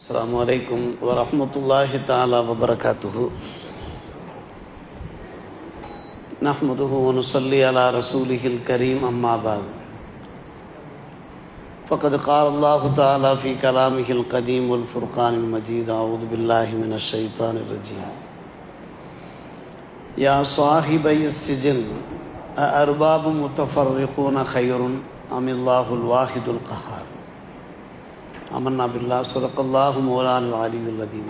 السلام عليكم ورحمة الله تعالى وبركاته. نحمده ونصلي على رسوله الكريم أما بعد. فقد قال الله تعالى في كلامه القديم والفرقان المجيد: أعوذ بالله من الشيطان الرجيم. يا صاحبي السجن أأرباب متفرقون خير أم الله الواحد القهار. آمنا بالله صدق الله مولانا العلي العظيم.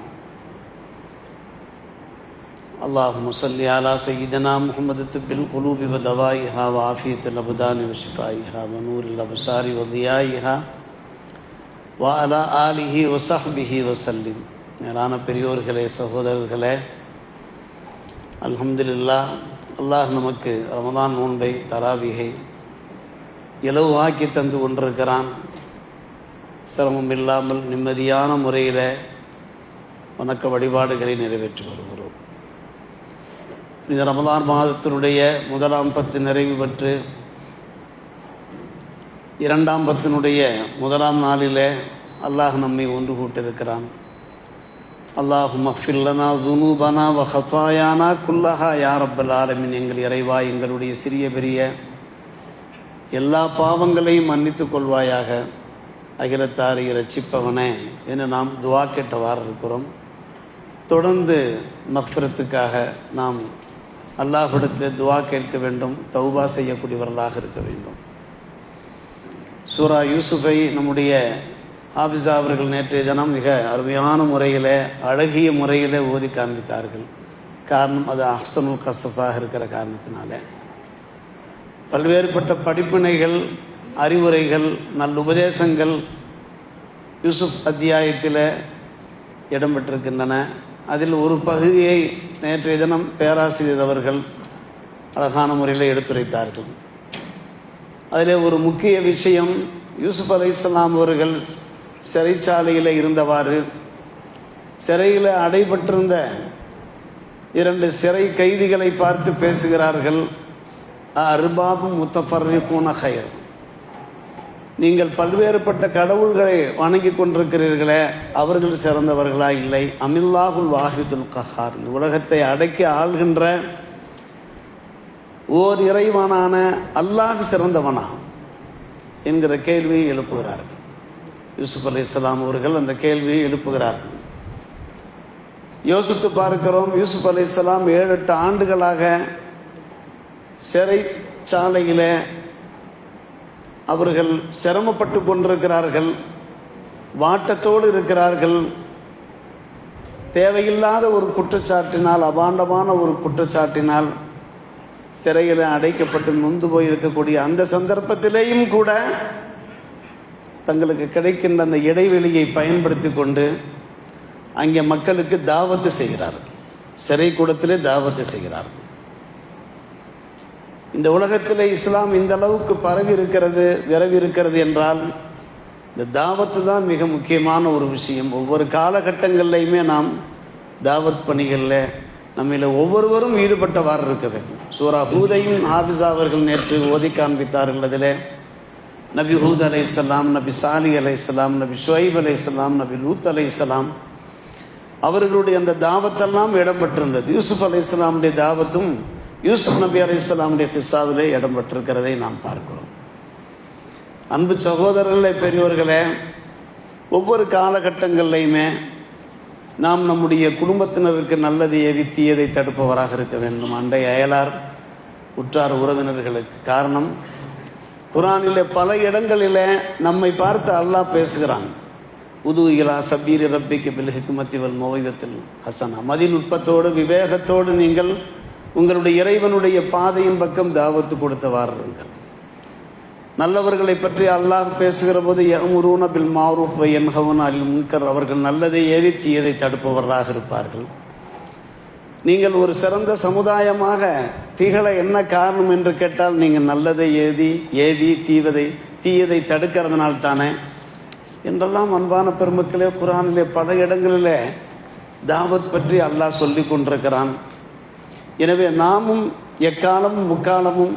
اللهم صل على سيدنا محمد طب القلوب ودوائها وعافية الأبدان وشفائها ونور الأبصار وضيائها وعلى آله وصحبه وسلم. மேலான பெரியோர்களே, சகோதரர்களே, அல்ஹம்துலில்லாஹ், அல்லாஹ் நமக்கு ரமதான் நோன்பை தராவிகை இலவாக்கி தந்து கொண்டிருக்கிறான். சிரமம் இல்லாமல் நிம்மதியான முறையில் வணக்க வழிபாடுகளை நிறைவேற்றி வருகிறோம். இந்த ரமதான் மாதத்தினுடைய முதலாம் பத்து நிறைவு பெற்று இரண்டாம் பத்தினுடைய முதலாம் நாளில் அல்லாஹ் நம்மை ஒன்று கூட்டிருக்கிறான். அல்லாஹும்ம ஃபிர் லனா துனூபனா வ ஹதாயானா குல்லஹா யா ரப்பல் ஆலமீன். எங்கள் இறைவா, எங்களுடைய சிறிய பெரிய எல்லா பாவங்களையும் மன்னித்துக் கொள்வாயாக, அகிலத்தாரை இரட்சிப்பவனே என்று நாம் துவா கேட்டவாறு இருக்கிறோம். தொடர்ந்து மஃபிரத்துக்காக நாம் அல்லாஹ்விடத்தில் துவா கேட்க வேண்டும், தௌபா செய்யக்கூடியவர்களாக இருக்க வேண்டும். சூரா யூசுஃபை நம்முடைய ஹாஃபிஸா அவர்கள் நேற்றைய தினம் மிக அருமையான முறையில், அழகிய முறையில் ஓதி காண்பித்தார்கள். காரணம், அது அஹ்சனுல் கஸஸாக இருக்கிற காரணத்தினால பல்வேறுபட்ட படிப்பினைகள், அறிவுரைகள், நல்லுபதேசங்கள் யூசுப் அத்தியாயத்தில் இடம்பெற்றிருக்கின்றன. அதில் ஒரு பகுதியை நேற்றைய தினம் பேராசிரியர் அவர்கள் அழகான முறையில் எடுத்துரைத்தார்கள். அதில் ஒரு முக்கிய விஷயம், யூசுப் அலைஹிஸ்ஸலாம் அவர்கள் சிறைச்சாலையில் இருந்தவாறு சிறையில் அடைபட்டிருந்த இரண்டு சிறை கைதிகளை பார்த்து பேசுகிறார்கள். அர்பாபும் முத்தஃபர்ரிகூன கைர். நீங்கள் பல்வேறுபட்ட கடவுள்களை வணங்கி கொண்டிருக்கிறீர்களே, அவர்கள் சிறந்தவர்களா இல்லை? அமில்லாஹுல் வாஹிதுல் கஹார். இந்த உலகத்தை அடக்கி ஆள்கின்ற ஓர் இறைவனான அல்லாஹ் சிறந்தவனா என்கிற கேள்வியை எழுப்புகிறார்கள். யூசுப் அலைஹிஸ்ஸலாம் அவர்கள் அந்த கேள்வியை எழுப்புகிறார்கள். யோசித்து பார்க்கிறோம், யூசுப் அலைஹிஸ்ஸலாம் 7-8 ஆண்டுகளாக சிறைச்சாலையில் அவர்கள் சிரமப்பட்டு கொண்டிருக்கிறார்கள், வாட்டத்தோடு இருக்கிறார்கள். தேவையில்லாத ஒரு குற்றச்சாட்டினால், அபாண்டமான ஒரு குற்றச்சாட்டினால் சிறையில் அடைக்கப்பட்டு நொந்து போயிருக்கக்கூடிய அந்த சந்தர்ப்பத்திலேயும் கூட தங்களுக்கு கிடைக்கின்ற அந்த இடைவெளியை பயன்படுத்தி கொண்டு அங்கே மக்களுக்கு தாவத்து செய்கிறார்கள். சிறை கூடத்திலே தாவத்து செய்கிறார்கள். இந்த உலகத்தில் இஸ்லாம் இந்த அளவுக்கு பரவி இருக்கிறது, விரவி இருக்கிறது என்றால் இந்த தாவத்து தான் மிக முக்கியமான ஒரு விஷயம். ஒவ்வொரு காலகட்டங்கள்லையுமே நாம் தாவத் பணிகளில் நம்மள ஒவ்வொருவரும் ஈடுபட்டவாறு இருக்க வேண்டும். சூரா ஹூதையும் ஹாஃபிஸா அவர்கள் நேற்று ஓதி காண்பித்தார்கள். அதில் நபி ஹூத் அலைஹிஸ்ஸலாம், நபி சாலி அலைஹிஸ்ஸலாம், நபி ஷுஐப் அலைஹிஸ்ஸலாம், நபி லூத் அலைஹிஸ்ஸலாம் அவர்களுடைய அந்த தாவத்தெல்லாம் இடம்பெற்றிருந்தது. யூசுப் அலைஹிஸ்ஸலாமுடைய தாவத்தும் யூசுப் நபி அலைஹிஸ்ஸலாமுடைய கிஸ்ஸாவிலே இடம்பெற்றிருக்கிறதை நாம் பார்க்கிறோம். அன்பு சகோதரர்களே, பெரியோர்களே, ஒவ்வொரு காலகட்டங்கள்லையுமே நாம் நம்முடைய குடும்பத்தினருக்கு நல்லது ஏவி தீயதை தடுப்பவராக இருக்க வேண்டும். அண்டை அயலார், உற்றார் உறவினர்களுக்கு. காரணம், குர்ஆனிலே பல இடங்களில் நம்மை பார்த்து அல்லாஹ் பேசுகிறான். உது இலா சபீரி ரப்பிக்கு பில் ஹிக்மத்தி வல் மௌஇதத்தில் ஹசனா. மதிநுட்பத்தோடு, விவேகத்தோடு நீங்கள் உங்களுடைய இறைவனுடைய பாதையின் பக்கம் தாவத்து கொடுத்தவாறுங்கள். நல்லவர்களை பற்றி அல்லாஹ் பேசுகிற போது யஅமுரூன பில் மஅரூஃப் வ யன்ஹவுன அனில் முன்கர். அவர்கள் நல்லதை ஏவி தீயதை தடுப்பவர்களாக இருப்பார்கள். நீங்கள் ஒரு சிறந்த சமுதாயமாக திகழ என்ன காரணம் என்று கேட்டால், நீங்கள் நல்லதை ஏவி தீயதை தடுக்கிறதுனால தானே என்றெல்லாம் அன்பான பெருமக்களே, குர்ஆனிலே பல இடங்களில் தாவத் பற்றி அல்லாஹ் சொல்லி கொண்டிருக்கிறான். எனவே நாமும் எக்காலமும் முக்காலமும்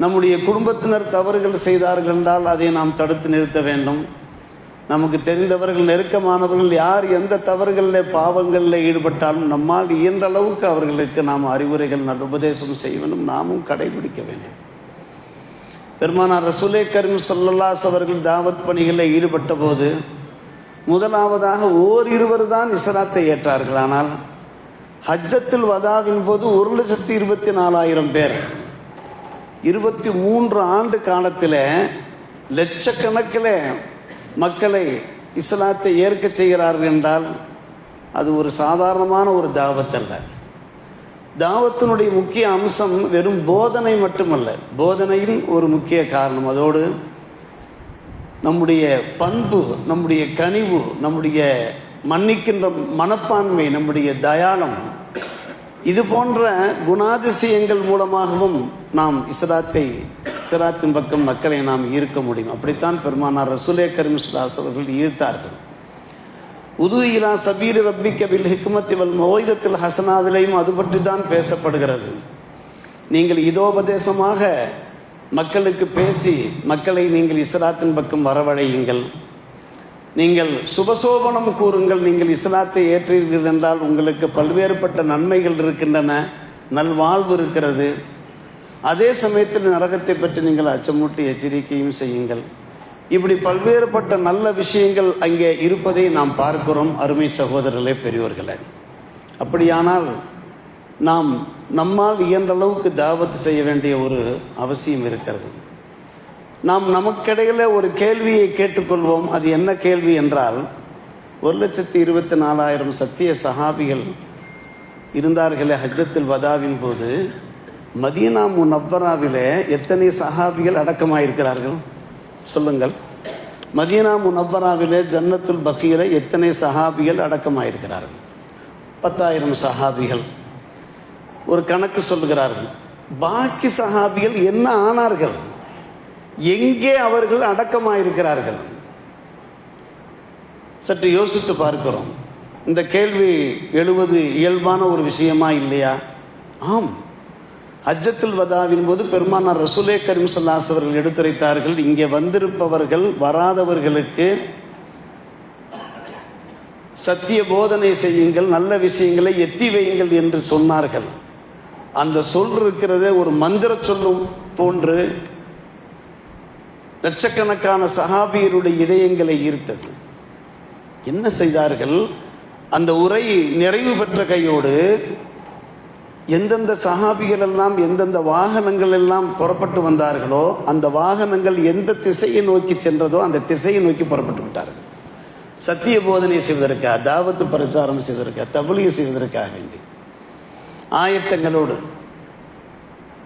நம்முடைய குடும்பத்தினர் தவறுகள் செய்தார்கள் என்றால் அதை நாம் தடுத்து நிறுத்த வேண்டும். நமக்கு தெரிந்தவர்கள், நெருக்கமானவர்கள் யார் எந்த தவறுகளில் பாவங்களில் ஈடுபட்டாலும் நம்மால் இயன்ற அளவுக்கு அவர்களுக்கு நாம் அறிவுரைகள் நல்ல உபதேசம் செய்வனும் நாமும் கடைபிடிக்க வேண்டும். பெருமானார் ரசூலே கரீம் ஸல்லல்லாஹு அலைஹி அவர்கள் தாவத் பணிகளில் ஈடுபட்ட போது முதலாவதாக ஓரிருவர் தான் இஸ்லாத்தை ஏற்றார்கள். ஆனால் ஹஜ்ஜத்துல் வதாவின் போது 1,24,000 பேர் 23 ஆண்டு காலத்தில் லட்சக்கணக்கில் மக்களை இஸ்லாத்தை ஏற்க செய்கிறார்கள் என்றால் அது ஒரு சாதாரணமான ஒரு தாவத் அல்ல. தாவத்தினுடைய முக்கிய அம்சம் வெறும் போதனை மட்டுமல்ல, போதனையும் ஒரு முக்கிய காரணம். அதோடு நம்முடைய பண்பு, நம்முடைய கனிவு, நம்முடைய மன்னிக்கின்ற மனப்பான்மை, நம்முடைய தயாளம், இது போன்ற குணாதிசயங்கள் மூலமாகவும் நாம் இஸ்லாத்தின் பக்கம் மக்களை நாம் ஈர்க்க முடியும். அப்படித்தான் பெருமானார் ரசூலே கரீம் ஸல்லல்லாஹு அலைஹி அவர்கள் ஈர்த்தார்கள். உது இலா சபீல் ரப்பிக்க பில் ஹிக்மத்தி வல் மௌஇதத்தில் ஹசனாவிலையும் அது பற்றி தான் பேசப்படுகிறது. நீங்கள் இதோபதேசமாக மக்களுக்கு பேசி மக்களை நீங்கள் இஸ்லாத்தின் பக்கம் வரவழையுங்கள், நீங்கள் சுபசோபனம் கூறுங்கள். நீங்கள் இஸ்லாத்தை ஏற்றீர்கள் என்றால் உங்களுக்கு பல்வேறுபட்ட நன்மைகள் இருக்கின்றன, நல்வாழ்வு இருக்கிறது. அதே சமயத்தில் நரகத்தை பற்றி நீங்கள் அச்சமூட்டி எச்சரிக்கையும் செய்யுங்கள். இப்படி பல்வேறுபட்ட நல்ல விஷயங்கள் அங்கே இருப்பதை நாம் பார்க்கிறோம். அருமை சகோதரர்களே, பெரியோர்களே, அப்படியானால் நாம் நம்மால் இயன்ற அளவுக்கு தாவத் செய்ய வேண்டிய ஒரு அவசியம் இருக்கிறது. நாம் நமக்கிடையில் ஒரு கேள்வியை கேட்டுக்கொள்வோம். அது என்ன கேள்வி என்றால், 1,24,000 சத்திய சஹாபிகள் இருந்தார்களே ஹஜ்ஜத்துல் வதாவின் போது, மதீனா முனவ்வராவிலே எத்தனை சஹாபிகள் அடக்கமாயிருக்கிறார்கள் சொல்லுங்கள். மதீனா முனவ்வராவிலே ஜன்னத்துல் பகீல எத்தனை சஹாபிகள் அடக்கமாயிருக்கிறார்கள்? 10,000 சஹாபிகள். ஒரு கணக்கு சொல்லுகிறார்கள். பாக்கி சஹாபிகள் என்ன ஆனார்கள்? எங்கே அவர்கள் அடக்கமாயிருக்கிறார்கள்? சற்று யோசித்து பார்க்கிறோம். இந்த கேள்வி எழுவது இயல்பான ஒரு விஷயமா இல்லையா? ஆம். ஹஜ்ஜத்துல் வதாவின் போது பெருமானார் ரசூலே கரீம் ஸல்லல்லாஹு அலைஹி அவர்கள் எடுத்துரைத்தார்கள், இங்கே வந்திருப்பவர்கள் வராதவர்களுக்கு சத்திய போதனை செய்யுங்கள், நல்ல விஷயங்களை எத்தி வையுங்கள் என்று சொன்னார்கள். அந்த சொல் இருக்கிறதே ஒரு மந்திர சொல்லும் போன்று லட்சக்கணக்கான சஹாபியருடைய இதயங்களை ஈர்த்தது. என்ன செய்தார்கள்? அந்த உரை நிறைவு பெற்ற கையோடு எந்தெந்த சஹாபிகள் எல்லாம் எந்தெந்த வாகனங்கள் எல்லாம் புறப்பட்டு வந்தார்களோ அந்த வாகனங்கள் எந்த திசையை நோக்கி சென்றதோ அந்த திசையை நோக்கி புறப்பட்டு விட்டார்கள். சத்திய போதனை செய்வதற்காக, தாவத்து பிரச்சாரம் செய்வதற்காக, தப்லீக் செய்வதற்காக வேண்டி ஆயத்தங்களோடு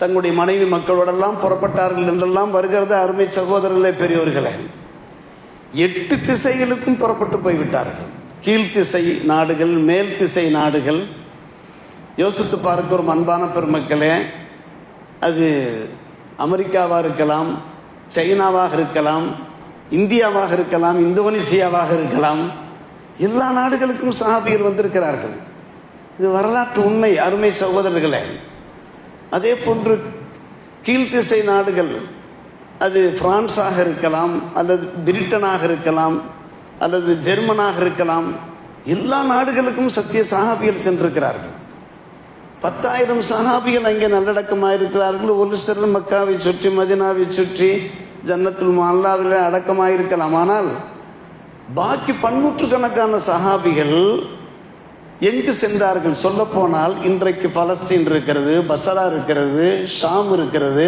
தங்களுடைய மனைவி மக்களோடெல்லாம் புறப்பட்டார்கள் என்றெல்லாம் வருகிறது. அருமை சகோதரர்களே, பெரியோர்களே, 8 திசைகளுக்கும் புறப்பட்டு போய்விட்டார்கள். கீழ்த்திசை நாடுகள், மேல் திசை நாடுகள். யோசித்து பார்க்கிறோம் அன்பான பெருமக்களே. அது அமெரிக்காவாக இருக்கலாம், சைனாவாக இருக்கலாம், இந்தியாவாக இருக்கலாம், இந்தோனேசியாவாக இருக்கலாம். எல்லா நாடுகளுக்கும் சஹாபிகள் வந்திருக்கிறார்கள். இது வரலாற்று உண்மை அருமை சகோதரர்களே. அதே போன்று கீழ்த்திசை நாடுகள், அது பிரான்ஸாக இருக்கலாம், அல்லது பிரிட்டனாக இருக்கலாம், அல்லது ஜெர்மனாக இருக்கலாம். எல்லா நாடுகளுக்கும் சத்திய சஹாபிகள் சென்றிருக்கிறார்கள். 10,000 சஹாபிகள் அங்கே நல்லடக்கமாக இருக்கிறார்கள். ஒரு சிலர் மக்காவை சுற்றி, மதினாவை சுற்றி, ஜன்னத்துல் மஅல்லாவில் அடக்கமாக இருக்கலாம். ஆனால் பாக்கி 100,000 சஹாபிகள் எங்கு சென்றார்கள்? சொல்ல போனால் இன்றைக்கு பலஸ்தீன் இருக்கிறது, பஸ்ரா இருக்கிறது, ஷாம் இருக்கிறது,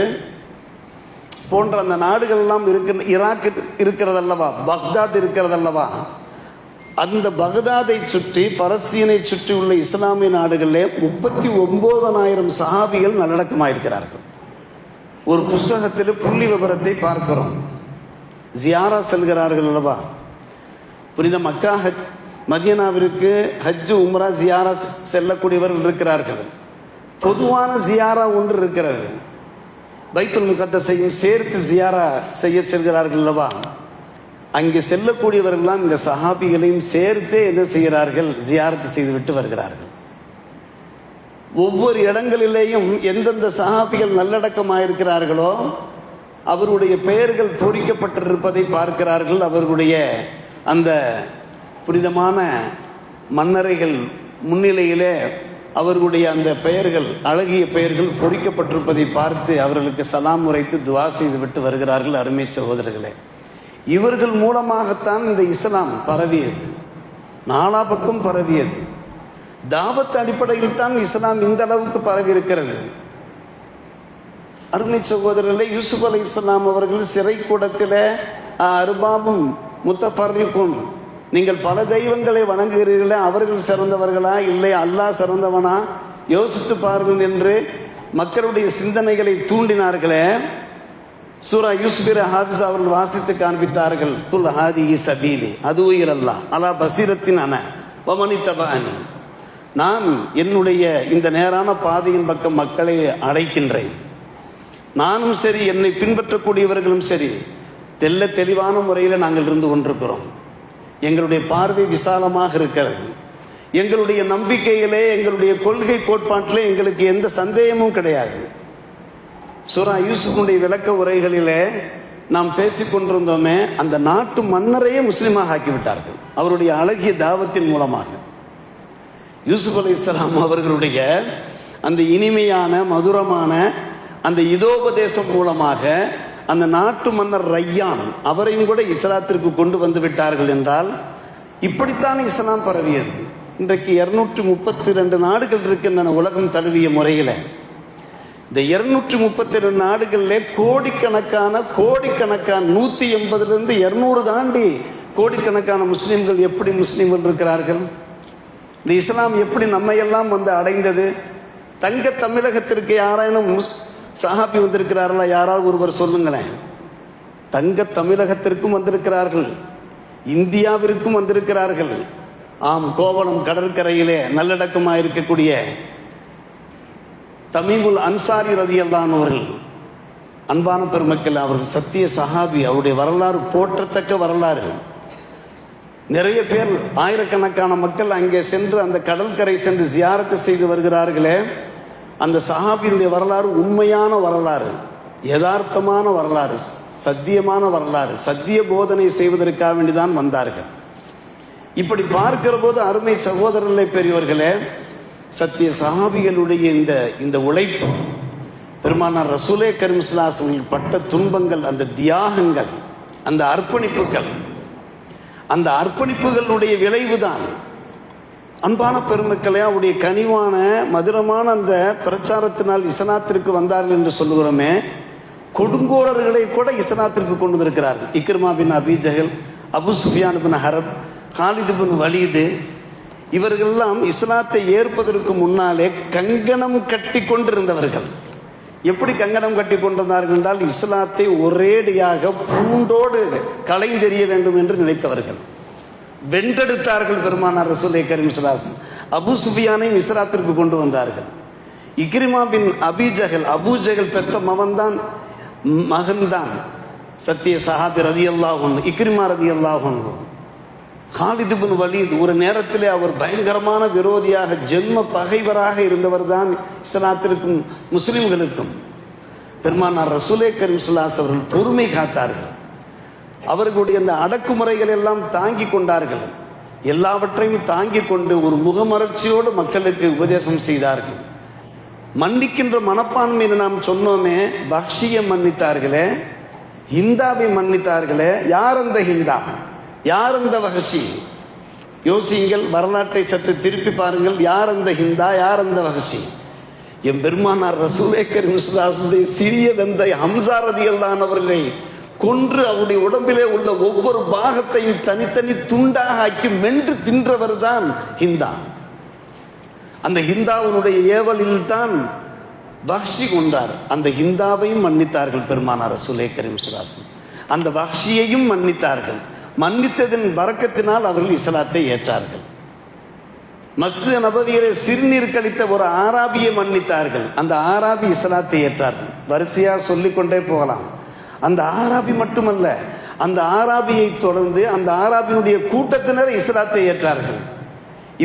போன்ற அந்த நாடுகள் எல்லாம் ஈராக் இருக்கிறதல்லவா, பக்தாத் இருக்கிறதல்லவா, அந்த பகதாதை சுற்றி, பலஸ்தீனை சுற்றி உள்ள இஸ்லாமிய நாடுகளிலே 39,000 சஹாபிகள் நல்லடக்கமாயிருக்கிறார்கள். ஒரு புஸ்தகத்தில் புள்ளி விவரத்தை பார்க்கிறோம். ஜியாரா செல்கிறார்கள் அல்லவா, புனித மக்கா மதீனாவிற்கு ஹஜ்ஜு உம்ரா ஜியாரா செல்லக்கூடியவர்கள் இருக்கிறார்கள். பொதுவான ஜியாரா ஒன்று இருக்கிறது, பைத்துல் முகத்தஸையும் சேர்த்து ஜியாரா செய்ய செல்கிறார்கள் அல்லவா. அங்கே செல்லக்கூடியவர்கள்லாம் இந்த சஹாபிகளையும் சேர்த்தே என்ன செய்கிறார்கள்? ஜியாரத்து செய்துவிட்டு வருகிறார்கள். ஒவ்வொரு இடங்களிலேயும் எந்தெந்த சஹாபிகள் நல்லடக்கமாயிருக்கிறார்களோ அவருடைய பெயர்கள் பொறிக்கப்பட்டிருப்பதை பார்க்கிறார்கள். அவர்களுடைய அந்த புனிதமான மன்னரைகள் முன்னிலையிலே அவர்களுடைய அந்த பெயர்கள், அழகிய பெயர்கள் பொறிக்கப்பட்டிருப்பதை பார்த்து அவர்களுக்கு சலாம் உரைத்து துவா செய்து விட்டு வருகிறார்கள். அருமை சகோதரர்களே, இவர்கள் மூலமாகத்தான் இந்த இஸ்லாம் பரவியது, நாலா பக்கம் பரவியது. தாவத் அடிப்படையில் தான் இஸ்லாம் இந்த அளவுக்கு பரவி இருக்கிறது. அருமை சகோதரர்களே, யூசுப் அலைஹிஸ்ஸலாம் அவர்கள் சிறை கூடத்தில் அர்பாபும் முத்தஃபர்ரிகுன், நீங்கள் பல தெய்வங்களை வணங்குகிறீர்களே, அவர்கள் சிறந்தவர்களா இல்லை அல்லாஹ் சிறந்தவனா யோசித்து பாருங்கள் என்று மக்களுடைய சிந்தனைகளை தூண்டினார்களே. சூரா யூசுஃபிர ஹாஃபிஸ் அவர்கள் வாசித்து காண்பித்தார்கள். குல் ஹாதிஹி சபீலி அதுவு இலல்லாஹ் அலா பசீரத்தின் அன வமனித்தபானி, நான் என்னுடைய இந்த நேரான பாதையின் பக்கம் மக்களை அழைக்கின்றேன். நானும் சரி, என்னை பின்பற்றக்கூடியவர்களும் சரி, தெல்ல தெளிவான முறையில் நாங்கள் இருந்து கொண்டிருக்கிறோம். எங்களுடைய பார்வை விசாலமாக இருக்கிறது. எங்களுடைய நம்பிக்கையிலே, எங்களுடைய கொள்கை கோட்பாட்டிலே எங்களுக்கு எந்த சந்தேகமும் கிடையாது. சூரா யூசுஃபுடைய விளக்க உரைகளிலே நாம் பேசிக்கொண்டிருந்தோமே, அந்த நாட்டு மன்னரையே முஸ்லீமாக ஆக்கிவிட்டார்கள் அவருடைய அழகிய தாவத்தின் மூலமாக. யூசுப் அலைஹிஸ்ஸலாம் அவர்களுடைய அந்த இனிமையான மதுரமான அந்த இதோபதேசம் மூலமாக அந்த நாட்டு மன்னர் ரையான் அவரையும் கூட இஸ்லாத்திற்கு கொண்டு வந்து விட்டார்கள் என்றால், இப்படித்தான் இஸ்லாம் பரவியது. இன்றைக்கு 232 நாடுகள் இருக்கின்றன உலகம் தழுவிய முறையில். இந்த 232 நாடுகளில் கோடிக்கணக்கான 180லிருந்து 200 தாண்டி கோடிக்கணக்கான முஸ்லீம்கள் எப்படி முஸ்லீம்கள் இருக்கிறார்கள்? இந்த இஸ்லாம் எப்படி நம்மையெல்லாம் வந்து அடைந்தது? தங்க தமிழகத்திற்கு யாராயினும் சஹாபி வந்திருக்கிறார்களா? யாராவது ஒருவர் சொல்லுங்களேன். தங்க தமிழகத்திற்கும் வந்திருக்கிறார்கள், இந்தியாவிற்கும் வந்திருக்கிறார்கள். ஆம், கோவளம் கடற்கரையிலே நல்லடக்கமாக இருக்கக்கூடிய தமீமுல் அன்சாரி ரலியல்லாஹு அவர்கள், அன்பான பெருமக்கள், அவர்கள் சத்திய சஹாபி. அவருடைய வரலாறு போற்றத்தக்க வரலாறு. நிறைய பேர், ஆயிரக்கணக்கான மக்கள் அங்கே சென்று அந்த கடற்கரை சென்று ஜியாரத்து செய்து வருகிறார்களே. அந்த சஹாபியினுடைய வரலாறு உண்மையான வரலாறு, யதார்த்தமான வரலாறு, சத்தியமான வரலாறு. சத்திய போதனை செய்வதற்காக வேண்டிதான் வந்தார்கள். இப்படி பார்க்கிற போது அருமை சகோதரர்களே, பெரியவர்களே, சத்திய சஹாபிகளுடைய இந்த உழைப்பு, பெருமானார் ரசூலே கரீம் ஸல்லல்லாஹு அலைஹி வஸல்லம் பட்ட துன்பங்கள், அந்த தியாகங்கள், அந்த அர்ப்பணிப்புகளுடைய விளைவுதான். அன்பான பெருமக்களே, அவருடைய கனிவான மதுரமான அந்த பிரச்சாரத்தினால் இஸ்லாத்திற்கு வந்தார்கள் என்று சொல்லுகிறோமே. கொடுங்கோலர்களை கூட இஸ்லாத்திற்கு கொண்டு வந்திருக்கிறார்கள். இக்ரிமா பின் அபி ஜஹல், அபு சுஃபியான் பின் ஹரப், காலித் பின் வலீது, இவர்களெல்லாம் இஸ்லாத்தை ஏற்பதற்கு முன்னாலே கங்கணம் கட்டி கொண்டிருந்தவர்கள். எப்படி கங்கணம் கட்டி கொண்டிருந்தார்கள் என்றால், இஸ்லாத்தை ஒரேடியாக பூண்டோடு களைந்தெறிய வேண்டும் என்று நினைத்தவர்கள். வென்றெடுத்தார்கள் பெருமானார் ரசூலே கரீம் ஸல்லல்லாஹு அலைஹி வஸல்லம். அபு சுஃபியானையும் இஸ்லாத்திற்கு கொண்டு வந்தார்கள். இக்ரிமா பின் அபி ஜஹல், அபூ ஜஹல் பெத்த மகன்தான் சத்திய சஹாபி ரலியல்லாஹு அன்ஹு, இக்ரிமா ரலியல்லாஹு அன்ஹு. காலித் பின் வலீத் ஒரு நேரத்திலே அவர் பயங்கரமான விரோதியாக, ஜென்ம பகைவராக இருந்தவர் தான் இஸ்லாத்திற்கும் முஸ்லிம்களுக்கும். பெருமானார் ரசூலே கரீம் ஸல்லல்லாஹு அலைஹி வஸல்லம் அவர்கள் பொறுமை காத்தார்கள். அவர்களுடைய அந்த அடக்குமுறைகள் எல்லாம் தாங்கி கொண்டார்கள். எல்லாவற்றையும் தாங்கி கொண்டு ஒரு முகமலர்ச்சியோடு மக்களுக்கு உபதேசம் செய்தார்கள். மன்னிக்கின்ற மனப்பான்மை நாம் சொன்னோமே. பக்ஷியை மன்னித்தார்களே, ஹிந்தாவை மன்னித்தார்களே. யார் அந்த ஹிந்தா? யார் அந்த வஹஷி? யோசியுங்கள், வரலாற்றை சற்று திருப்பி பாருங்கள். யார் அந்த ஹிந்தா? யார் அந்த வஹஷி? என் பெருமானார் ரசூலே கரீம் ஸல்லல்லாஹு அலைஹி வஸல்லம் சிறிய தந்தை ஹம்ஸா ரலியல்லாஹு அவர்களை கொன்று அவருடைய உடம்பிலே உள்ள ஒவ்வொரு பாகத்தையும் தனித்தனி துண்டாக ஆக்கி மென்று தின்றவர் தான் ஹிந்தா. அந்த ஹிந்தாவினுடைய ஏவலில் தான் வஹ்ஷி கொண்டார். அந்த ஹிந்தாவையும் மன்னித்தார்கள் பெருமானார் ரசூலே கரீம் ஸல்லல்லாஹு அலைஹி வஸல்லம். அந்த வஹ்ஷியையும் மன்னித்தார்கள். மன்னித்ததின் பரக்கத்தினால் அவர்கள் இஸ்லாத்தை ஏற்றார்கள். மஸ்ஜித் நபவியிலே சிறுநீர் கழித்த ஒரு ஆராபியை மன்னித்தார்கள். அந்த ஆராபி இஸ்லாத்தை ஏற்றார்கள். வரிசையாக சொல்லிக்கொண்டே போகலாம். அந்த ஆராபி மட்டுமல்ல, அந்த ஆராபியை தொடர்ந்து அந்த ஆராபியினுடைய கூட்டத்தினர் இஸ்லாத்தை ஏற்றார்கள்.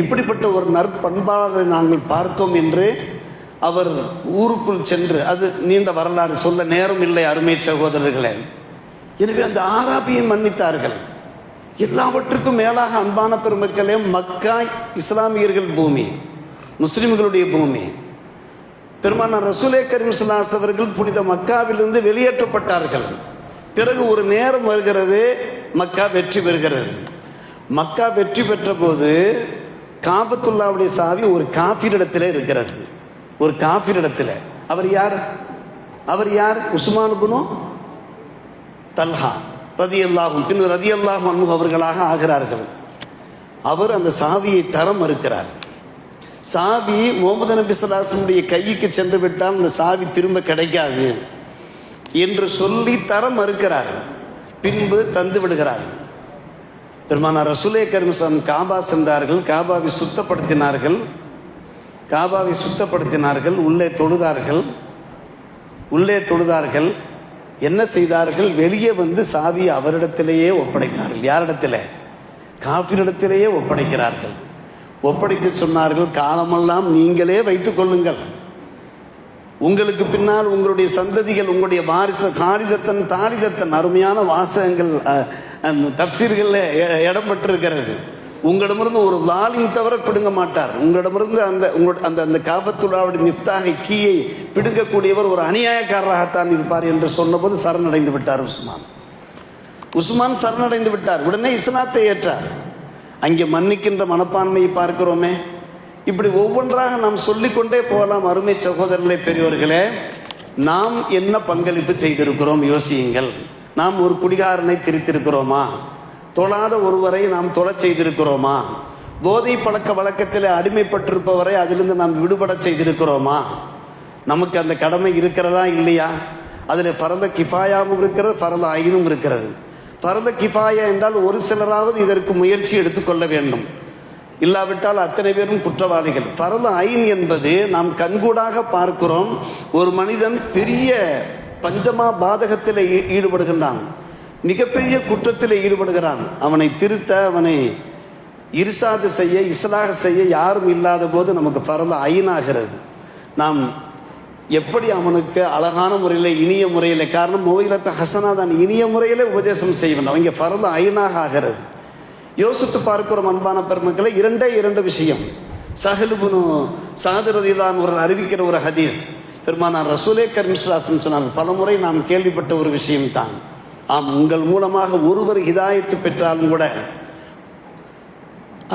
இப்படிப்பட்ட ஒரு நற்பண்பாளரை நாங்கள் பார்த்தோம் என்று அவர் ஊருக்குள் சென்று, அது நீண்ட வரலாறு, சொல்ல நேரம் இல்லை அருமை சகோதரர்களே. எனவே அந்த ஆராபியை மன்னித்தார்கள். எல்லாவற்றுக்கும் மேலாக அன்பான பெருமக்களே, மக்கா இஸ்லாமியர்கள் பூமி, முஸ்லிம்களுடைய பூமி. பெருமானார் ரசூலே கரீம் ஸல்லல்லாஹு அலைஹி அவர்கள் புனித மக்காவிலிருந்து வெளியேற்றப்பட்டார்கள். பிறகு ஒரு நேரம் வருகிறது, மக்கா வெற்றி பெறுகிறது. மக்கா வெற்றி பெற்ற போது காபத்துல்லாவுடைய சாவி ஒரு காஃபிரிடத்தில் இருக்கிறது. ஒரு காஃபிரிடத்தில். அவர் யார்? அவர் யார்? உஸ்மான் இப்னு தல்ஹா ரலியல்லாஹு பின் ரலியல்லாஹு அன்ஹு அவர்களாக ஆகிறார்கள். அவர் அந்த சாவியை தர மறுக்கிறார். சாவி முஹம்மது நபி ஸல்லல்லாஹு அலைஹி வஸல்லம் கைக்கு சென்று விட்டால் அந்த சாவி திரும்ப கிடைக்காது என்று சொல்லி தர மறுக்கிறார். பின்பு தந்து விடுகிறார். பெருமானார் ரசூலே கரீம் ஸல்லல்லாஹு காபா சென்றார்கள். காபாவை சுத்தப்படுத்தினார்கள். உள்ளே தொழுதார்கள். என்ன செய்தார்கள்? வெளியே வந்து சாவியை அவரிடத்திலேயே ஒப்படைத்தார்கள். யாரிடத்தில்? காஃபிரிடத்திலேயே ஒப்படைக்கிறார்கள். ஒப்படைத்து சொன்னார்கள், காலமெல்லாம் நீங்களே வைத்துக் கொள்ளுங்கள், உங்களுக்கு பின்னால் உங்களுடைய சந்ததிகள், உங்களுடைய வாரிசு தாரிதத்தன் அருமையான வாசகங்கள் தப்சீர்களில் இடம் பெற்றிருக்கிறது. உங்களிடமிருந்து ஒரு லாலிம் தவிர பிடுங்க மாட்டார். உங்களிடமிருந்து அந்த காபத்துல்லாவுடைய மிஃப்தாகை கீயை பிடுங்கக்கூடியவர் ஒரு அநியாயக்காரராகத்தான் இருப்பார் என்று சொன்னபோது சரணடைந்து விட்டார் உஸ்மான் சரணடைந்து விட்டார். உடனே இஸ்லாத்தை ஏற்றார். அங்கே மன்னிக்கின்ற மனப்பான்மையை பார்க்கிறோமே. இப்படி ஒவ்வொன்றாக நாம் சொல்லிக்கொண்டே போகலாம். அருமை சகோதரர்களே, பெரியோர்களே, நாம் என்ன பங்களிப்பு செய்திருக்கிறோம் யோசியுங்கள். நாம் ஒரு குடிகாரனை திரித்திருக்கிறோமா? தொழாத ஒருவரை நாம் தொழச் செய்திருக்கிறோமா? போதை பழக்க வழக்கத்தில் அடிமைப்பட்டிருப்பவரை அதிலிருந்து நாம் விடுபட செய்திருக்கிறோமா? நமக்கு அந்த கடமை இருக்கிறதா இல்லையா? அதில் ஃபர்த கிஃபாயாவும் இருக்கிறது, ஃபர்த ஐனும் இருக்கிறது. ஃபர்த கிஃபாயா என்றால் ஒரு சிலராவது இதற்கு முயற்சி எடுத்துக்கொள்ள வேண்டும், இல்லாவிட்டால் அத்தனை பேரும் குற்றவாளிகள். ஃபர்த ஐன் என்பது நாம் கண்கூடாக பார்க்கிறோம். ஒரு மனிதன் பெரிய பஞ்சமா பாதகத்தில் ஈடுபடுகின்றான், மிகப்பெரிய குற்றத்தில் ஈடுபடுகிறான். அவனை திருத்த, அவனை இர்சாது செய்ய, இஸ்லாக செய்ய யாரும் இல்லாத போது நமக்கு ஃபர்த ஐனாகிறது. நாம் எப்படி அவனுக்கு அழகான முறையில், இனிய முறையில், காரணம் மொழிலத்த ஹசனா தான், இனிய முறையில் உபதேசம் செய்வேன். அவங்க ஃபர்த ஐனாக ஆகிறது. யோசித்து பார்க்கிறோம் அன்பான பெருமக்களை. இரண்டு விஷயம். சஹல் இப்னு சஅத் ரலியல்லாஹு அன்ஹு அறிவிக்கிற ஒரு ஹதீஸ், பெருமானார் ரசூலே கரீம் ஸல்லல்லாஹு அலைஹி வஸல்லம் சொன்னார், பலமுறை நாம் கேள்விப்பட்ட ஒரு விஷயம்தான். ஆம், உங்கள் மூலமாக ஒருவர் ஹிதாயத்து பெற்றாலும் கூட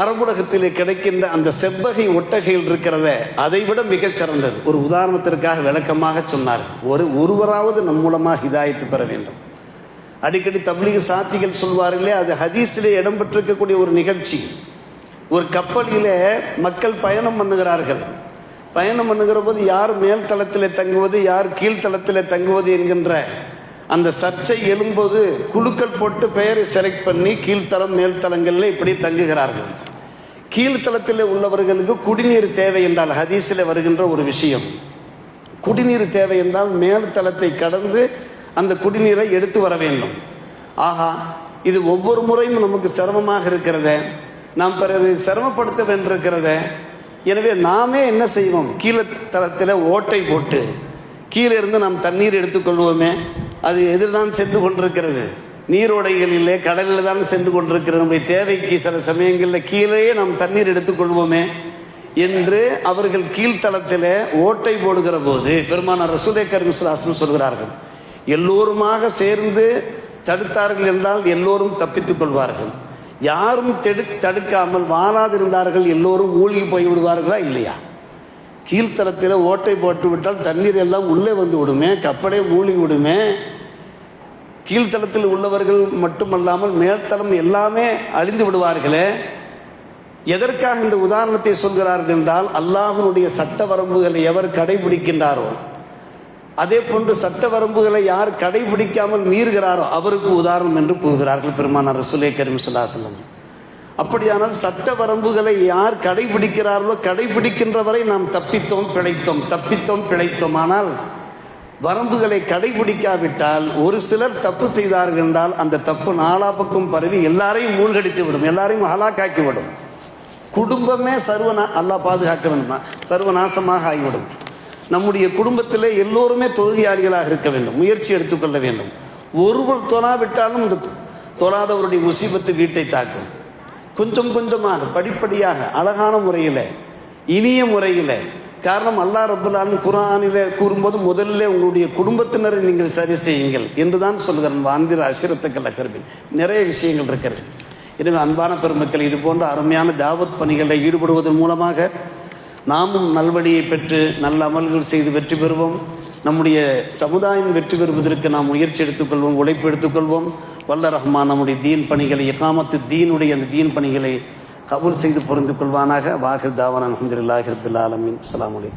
அரபுலகத்திலே கிடைக்கின்ற அந்த செவ்வகை ஒட்டகைகள் இருக்கிறத அதை விட மிக சிறந்தது. ஒரு உதாரணத்திற்காக விளக்கமாக சொன்னார். ஒருவராவது நம் மூலமாக ஹிதாயத்து பெற வேண்டும். அடிக்கடி தப்லீக் சாத்திகள் சொல்வார்களே, அது ஹதீஸிலே இடம்பெற்றிருக்கக்கூடிய ஒரு நிகழ்ச்சி. ஒரு கப்பலிலே மக்கள் பயணம் பண்ணுகிறார்கள். பயணம் பண்ணுகிற போது யார் மேல் தளத்தில் தங்குவது, யார் கீழ்த்தளத்தில் தங்குவது என்கின்ற அந்த சர்ச்சை எழும்போது குழுக்கள் போட்டு பெயரை செலக்ட் பண்ணி கீழ்த்தளம் மேல்தளங்களில் இப்படி தங்குகிறார்கள். கீழ்த்தளத்தில் உள்ளவர்களுக்கு குடிநீர் தேவை என்றால், ஹதீஸில் வருகின்ற ஒரு விஷயம், குடிநீர் தேவை என்றால் மேல்தளத்தை கடந்து அந்த குடிநீரை எடுத்து வர வேண்டும். ஆஹா, இது ஒவ்வொரு முறையும் நமக்கு சிரமமாக இருக்கிறத, நாம் பிறகு சிரமப்படுத்த வேண்டியிருக்கிறத. எனவே நாமே என்ன செய்வோம்? கீழ்த்தளத்தில் ஓட்டை போட்டு கீழே இருந்து நாம் தண்ணீர் எடுத்துக்கொள்வோமே. அது எதில் தான் சென்று கொண்டிருக்கிறது? நீரோடைகளிலே, கடலில் தான் சென்று கொண்டிருக்கிறது. நம்முடைய தேவைக்கு சில சமயங்களில் கீழே நாம் தண்ணீர் எடுத்துக்கொள்வோமே என்று அவர்கள் கீழ்த்தளத்தில் ஓட்டை போடுகிற போது பெருமானார் ரசூலே கரீம் ஸல்லல்லாஹு அலைஹி வஸல்லம் சொல்கிறார்கள், எல்லோருமாக சேர்ந்து தடுத்தார்கள் என்றால் எல்லோரும் தப்பித்துக் கொள்வார்கள். யாரும் தடுக்காமல் வாழாதிருந்தார்கள், எல்லோரும் மூழ்கி போய் விடுவார்களா இல்லையா? கீழ்த்தளத்தில் ஓட்டை போட்டு விட்டால் தண்ணீர் எல்லாம் உள்ளே வந்து விடுமே, கப்பலே மூழ்கி விடுமே. கீழ்த்தளத்தில் உள்ளவர்கள் மட்டுமல்லாமல் மேல்தளம் எல்லாமே அழிந்து விடுவார்களே. எதற்காக இந்த உதாரணத்தை சொல்கிறார்கள் என்றால், அல்லாஹ்வுடைய சட்ட வரம்புகளை எவர் கடைபிடிக்கின்றாரோ, அதே போன்று சட்ட வரம்புகளை யார் கடைபிடிக்காமல் மீறுகிறாரோ அவருக்கு உதாரணம் என்று கூறுகிறார்கள் பெருமானார் ரசூலே கரீம் ஸல்லல்லாஹு அலைஹி வஸல்லம். அப்படியானால் சட்ட வரம்புகளை யார் கடைபிடிக்கிறார்களோ, கடைபிடிக்கின்றவரை நாம் தப்பித்தோம் பிழைத்தோம். ஆனால் வரம்புகளை கடைபிடிக்காவிட்டால், ஒரு சிலர் தப்பு செய்தார்கள் என்றால் அந்த தப்பு நாலா பக்கம் பரவி எல்லாரையும் மூழ்கடித்து விடும், எல்லாரையும் ஹலாக்காக்கி விடும். குடும்பமே அல்லாஹ் பாதுகாக்க வேண்டும், சர்வநாசமாக ஆகிவிடும். நம்முடைய குடும்பத்தில் எல்லோருமே தொழுகையாளிகளாக இருக்க வேண்டும், முயற்சி எடுத்துக்கொள்ள வேண்டும். ஒருவர் தொழாவிட்டாலும் இந்த தொழாதவருடைய முசீபத்து வீட்டை தாக்கும். கொஞ்சம் கொஞ்சமாக படிப்படியாக அழகான முறையில், இனிய முறையில். காரணம், அல்லாஹ் ரப்பல் ஆலமீன் குர்ஆனிலே கூறும்போது முதல்ல உங்களுடைய குடும்பத்தினரை நீங்கள் சரி செய்யுங்கள் என்று தான் சொல்கிறான். வாந்திர அஷிரத்துக்கள் அக்கர்பின் நிறைய விஷயங்கள் இருக்கிறது. எனவே அன்பான பெருமக்கள், இது போன்ற அருமையான தாவத் பணிகளில் ஈடுபடுவதன் மூலமாக நாமும் நல்வழியை பெற்று நல்ல அமல்கள் செய்து வெற்றி பெறுவோம். நம்முடைய சமுதாயம் வெற்றி பெறுவதற்கு நாம் முயற்சி எடுத்துக்கொள்வோம், உழைப்பு எடுத்துக்கொள்வோம். வல்ல ரஹ்மான் நம்முடைய தீன் பணிகளை, இகாமத்து தீனுடைய அந்த தீன் பணிகளை கபூல் செய்து பொருந்து கொள்வானாக. வாஹிர் தாவானா அல்ஹம்துலில்லாஹி ரப்பில் ஆலமீன். அஸ்ஸலாமு அலைக்கும்.